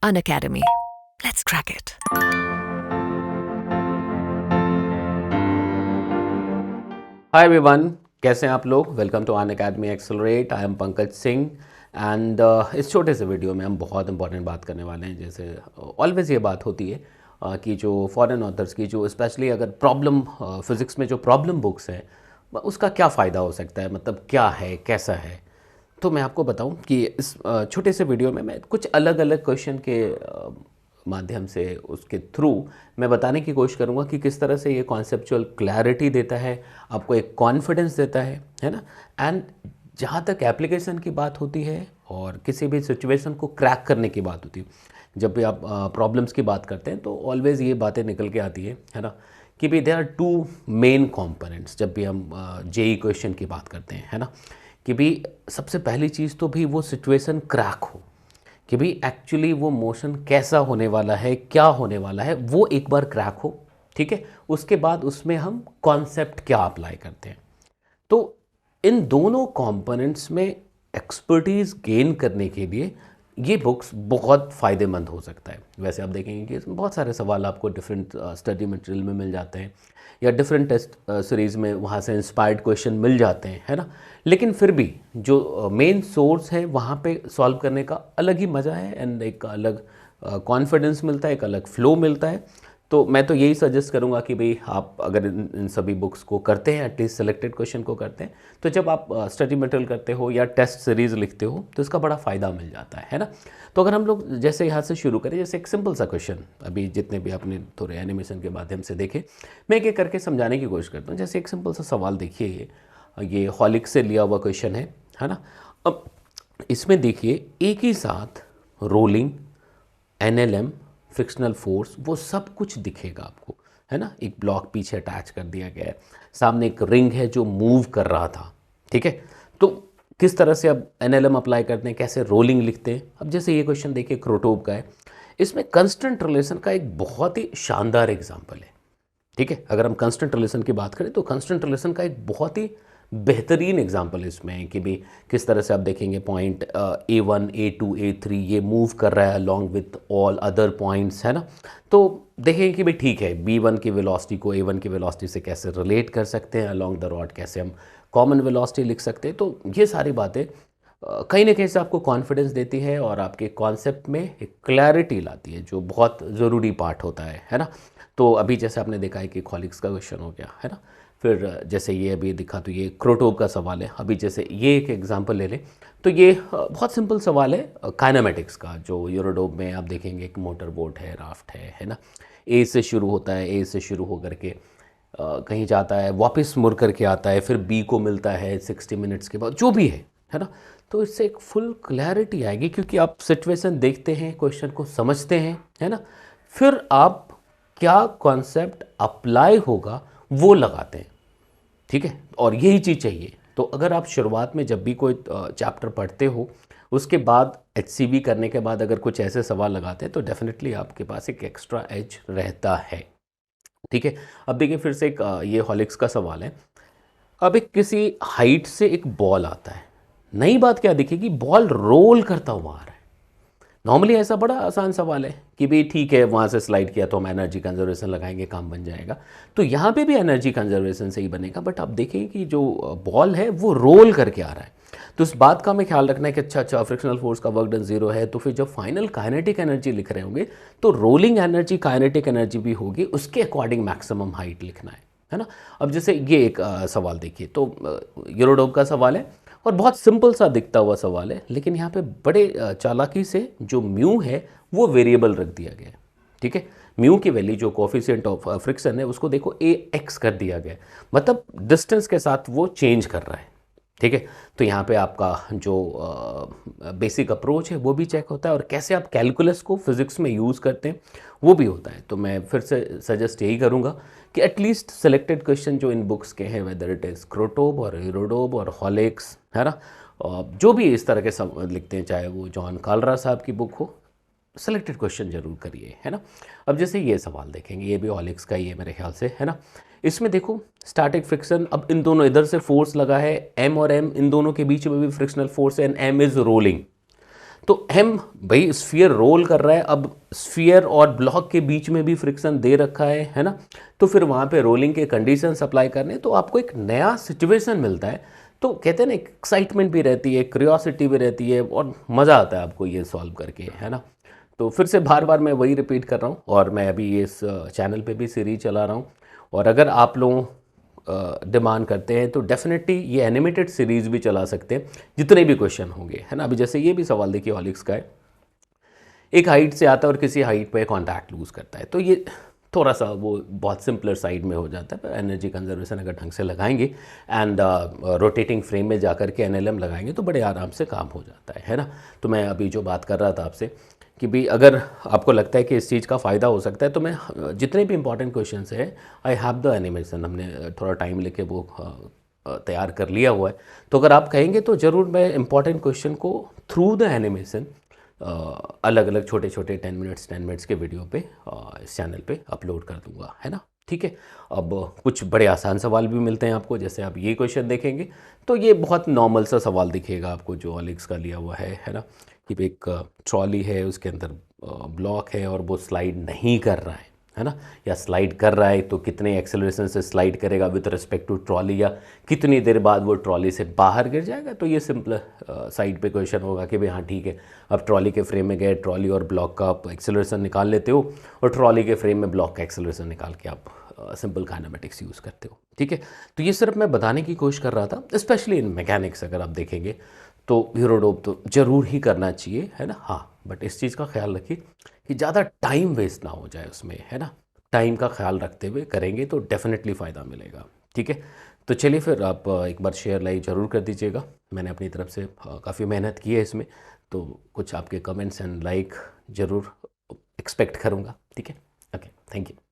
Unacademy. Let's crack it. Hi everyone, कैसे हैं आप लोग। Welcome to Unacademy accelerate. I am Pankaj Singh and इस छोटे से वीडियो में हम बहुत इंपॉर्टेंट बात करने वाले हैं। जैसे ऑलवेज ये बात होती है कि जो फॉरेन ऑथर्स की जो स्पेशली अगर प्रॉब्लम फिज़िक्स में जो प्रॉब्लम बुक्स हैं उसका क्या फ़ायदा हो सकता है, मतलब क्या है, कैसा है। तो मैं आपको बताऊं कि इस छोटे से वीडियो में मैं कुछ अलग अलग क्वेश्चन के माध्यम से उसके थ्रू मैं बताने की कोशिश करूंगा कि किस तरह से ये कॉन्सेप्चुअल क्लैरिटी देता है, आपको एक कॉन्फिडेंस देता है ना। एंड जहाँ तक एप्लीकेशन की बात होती है और किसी भी सिचुएशन को क्रैक करने की बात होती है, जब भी आप प्रॉब्लम्स की बात करते हैं तो ऑलवेज ये बातें निकल के आती है ना, कि भाई there are two main components. जब भी हम जेई क्वेश्चन की बात करते हैं, है ना, कि भाई सबसे पहली चीज़ तो भी वो सिचुएशन क्रैक हो, कि भाई एक्चुअली वो मोशन कैसा होने वाला है, क्या होने वाला है, वो एक बार क्रैक हो। ठीक है, उसके बाद उसमें हम कॉन्सेप्ट क्या अप्लाई करते हैं। तो इन दोनों कंपोनेंट्स में एक्सपर्टीज़ गेन करने के लिए ये बुक्स बहुत फ़ायदेमंद हो सकता है। वैसे आप देखेंगे कि इसमें बहुत सारे सवाल आपको डिफरेंट स्टडी मटेरियल में मिल जाते हैं या डिफरेंट टेस्ट सीरीज़ में वहाँ से इंस्पायर्ड क्वेश्चन मिल जाते हैं, है ना। लेकिन फिर भी जो मेन सोर्स है वहाँ पे सॉल्व करने का अलग ही मज़ा है एंड एक अलग कॉन्फिडेंस मिलता है, एक अलग फ्लो मिलता है। तो मैं तो यही सजेस्ट करूंगा कि भाई आप अगर इन सभी बुक्स को करते हैं, एटलीस्ट सेलेक्टेड क्वेश्चन को करते हैं, तो जब आप स्टडी मटेरियल करते हो या टेस्ट सीरीज़ लिखते हो तो इसका बड़ा फ़ायदा मिल जाता है ना। तो अगर हम लोग जैसे यहाँ से शुरू करें, जैसे एक सिंपल सा क्वेश्चन अभी जितने भी आपने थोड़े एनिमेशन के माध्यम से देखे, मैं एक एक करके समझाने की कोशिश करता हूँ। जैसे एक सिंपल सा सवाल देखिए, ये हॉलिक्स से लिया हुआ क्वेश्चन है ना। अब इसमें देखिए एक ही साथ रोलिंग, एनएलएम, फ्रिक्शनल फोर्स, वो सब कुछ दिखेगा आपको, है ना। एक ब्लॉक पीछे अटैच कर दिया गया है, सामने एक रिंग है जो मूव कर रहा था। ठीक है, तो किस तरह से अब एनएलएम अप्लाई करते हैं, कैसे रोलिंग लिखते हैं। अब जैसे ये क्वेश्चन देखिए क्रोटोव का है, इसमें कंस्टेंट रिलेशन का एक बहुत ही शानदार एग्जाम्पल है। ठीक है, अगर हम कंस्टेंट रिलेशन की बात करें तो कंस्टेंट रिलेशन का एक बहुत ही बेहतरीन एग्जाम्पल इसमें है कि भाई किस तरह से आप देखेंगे पॉइंट A1 A2 A3 ये मूव कर रहा है along with all other points, है ना। तो देखेंगे कि भाई ठीक है, B1 की वेलोसिटी को A1 की वेलोसिटी से कैसे रिलेट कर सकते हैं, अलॉन्ग द रॉड कैसे हम कॉमन वेलोसिटी लिख सकते हैं। तो ये सारी बातें कहीं ना कहीं से आपको कॉन्फिडेंस देती है और आपके कॉन्सेप्ट में एक क्लैरिटी लाती है, जो बहुत ज़रूरी पार्ट होता है ना। तो अभी जैसे आपने देखा है कि हॉलिक्स का क्वेश्चन हो गया, है ना। फिर जैसे ये अभी दिखा तो ये क्रोटोव का सवाल है। अभी जैसे ये एक एग्जांपल ले लें तो ये बहुत सिंपल सवाल है काइनेमेटिक्स का। जो यूरोडोब में आप देखेंगे एक मोटर बोट है, राफ्ट है ना। ए से शुरू होता है, ए से शुरू होकर के कहीं जाता है, वापस मुड़ करके आता है, फिर बी को मिलता है 60 मिनट्स के बाद, जो भी है ना। तो इससे एक फुल क्लैरिटी आएगी क्योंकि आप सिचुएशन देखते हैं, क्वेश्चन को समझते हैं, है ना। फिर आप क्या कॉन्सेप्ट अप्लाई होगा वो लगाते हैं। ठीक है, और यही चीज़ चाहिए। तो अगर आप शुरुआत में जब भी कोई चैप्टर पढ़ते हो, उसके बाद HCV करने के बाद अगर कुछ ऐसे सवाल लगाते हैं तो डेफिनेटली आपके पास एक एक्स्ट्रा एज रहता है। ठीक है, अब देखिए फिर से एक ये हॉलिक्स का सवाल है। अब एक किसी हाइट से एक बॉल आता है, नई बात क्या दिखेगी, बॉल रोल करता हुआ आ रहा है। नॉर्मली ऐसा बड़ा आसान सवाल है कि भाई ठीक है, वहाँ से स्लाइड किया तो हम एनर्जी कंजर्वेशन लगाएंगे, काम बन जाएगा। तो यहाँ पे भी एनर्जी कंजर्वेशन से ही बनेगा, बट आप देखें कि जो बॉल है वो रोल करके आ रहा है। तो इस बात का हमें ख्याल रखना है कि अच्छा फ्रिक्शनल फोर्स का वर्क डन 0 है, तो फिर जब फाइनल काइनेटिक एनर्जी लिख रहे होंगे तो रोलिंग एनर्जी काइनेटिक एनर्जी भी होगी, उसके अकॉर्डिंग मैक्सिमम हाइट लिखना है ना। अब जैसे ये एक सवाल देखिए, तो यूरोडोब का सवाल है और बहुत सिंपल सा दिखता हुआ सवाल है, लेकिन यहाँ पे बड़े चालाकी से जो म्यू है वो वेरिएबल रख दिया गया है। ठीक है, म्यू की वैल्यू जो कोफिशिएंट ऑफ फ्रिक्शन है उसको देखो AX कर दिया गया है, मतलब डिस्टेंस के साथ वो चेंज कर रहा है। ठीक है, तो यहाँ पे आपका जो बेसिक अप्रोच है वो भी चेक होता है और कैसे आप कैलकुलस को फिजिक्स में यूज़ करते हैं वो भी होता है। तो मैं फिर से सजेस्ट यही करूँगा कि एटलीस्ट सेलेक्टेड क्वेश्चन जो इन बुक्स के हैं, वेदर इट इज़ क्रोटोव और यूरोडोब और हॉलिक्स, है ना, जो भी इस तरह के सब लिखते हैं, चाहे वो जॉन कालरा साहब की बुक हो, सेलेक्टेड क्वेश्चन जरूर करिए, है ना। अब जैसे ये सवाल देखेंगे, ये भी हॉलिक्स का ही है मेरे ख्याल से, है ना। इसमें देखो स्टैटिक फ्रिक्शन, अब इन दोनों इधर से फोर्स लगा है M और M, इन दोनों के बीच में भी फ्रिक्शनल फोर्स है एंड M इज रोलिंग। तो एम भाई स्फीयर रोल कर रहा है, अब स्फीयर और ब्लॉक के बीच में भी फ्रिक्शन दे रखा है ना, तो फिर वहाँ पे रोलिंग के कंडीशंस अप्लाई करने, तो आपको एक नया सिचुएशन मिलता है। तो कहते हैं ना, एक्साइटमेंट भी रहती है, क्यूरियोसिटी भी रहती है, और मज़ा आता है आपको ये सॉल्व करके, है ना। तो फिर से बार बार मैं वही रिपीट कर रहा हूँ, और मैं अभी इस चैनल पे भी सीरीज चला रहा हूँ, और अगर आप लोग डिमांड करते हैं तो डेफिनेटली ये एनिमेटेड सीरीज़ भी चला सकते हैं, जितने भी क्वेश्चन होंगे, है ना। अभी जैसे ये भी सवाल देखिए ऑलिक्स का है, एक हाइट से आता है और किसी हाइट पे कॉन्टैक्ट लूज़ करता है, तो ये थोड़ा सा वो बहुत सिंपलर साइड में हो जाता है, पर एनर्जी कंजर्वेशन अगर ढंग से लगाएंगे एंड रोटेटिंग फ्रेम में जाकर के एनएलएम लगाएंगे तो बड़े आराम से काम हो जाता है ना। तो मैं अभी जो बात कर रहा था आपसे कि भी अगर आपको लगता है कि इस चीज़ का फ़ायदा हो सकता है, तो मैं जितने भी इंपॉर्टेंट क्वेश्चन है, आई हैव द एनिमेशन, हमने थोड़ा टाइम लेके वो तैयार कर लिया हुआ है। तो अगर आप कहेंगे तो ज़रूर मैं इंपॉर्टेंट क्वेश्चन को थ्रू द एनिमेशन अलग अलग छोटे छोटे 10 मिनट्स के वीडियो पे इस चैनल पे अपलोड कर दूंगा, है ना। ठीक है। अब कुछ बड़े आसान सवाल भी मिलते हैं आपको, जैसे आप ये क्वेश्चन देखेंगे तो ये बहुत नॉर्मल सा सवाल दिखेगा आपको जो ऑलिक्स का लिया हुआ है ना, कि एक ट्रॉली है, उसके अंदर ब्लॉक है और वो स्लाइड नहीं कर रहा है ना, या स्लाइड कर रहा है तो कितने एक्सेलरेशन से स्लाइड करेगा विद रिस्पेक्ट टू ट्रॉली, या कितनी देर बाद वो ट्रॉली से बाहर गिर जाएगा। तो ये सिंपल साइड पे क्वेश्चन होगा कि भाई हाँ ठीक है, अब ट्रॉली के फ्रेम में गए, ट्रॉली और ब्लॉक का आप एक्सेलरेशन निकाल लेते हो, और ट्रॉली के फ्रेम में ब्लॉक का एक्सेलरेशन निकाल के आप सिंपल काइनेमेटिक्स यूज़ करते हो। ठीक है। तो ये सिर्फ मैं बताने की कोशिश कर रहा था, स्पेशली इन मैकेनिक्स अगर आप देखेंगे तो हीरोडोप तो ज़रूर ही करना चाहिए, है ना। हाँ, बट इस चीज़ का ख्याल रखिए कि ज़्यादा टाइम वेस्ट ना हो जाए उसमें, है ना। टाइम का ख्याल रखते हुए करेंगे तो डेफिनेटली फ़ायदा मिलेगा। ठीक है। तो चलिए फिर आप एक बार शेयर लाइक ज़रूर कर दीजिएगा, मैंने अपनी तरफ से काफ़ी मेहनत की है इसमें, तो कुछ आपके कमेंट्स एंड लाइक ज़रूर एक्सपेक्ट करूँगा। ठीक है। Okay, thank you.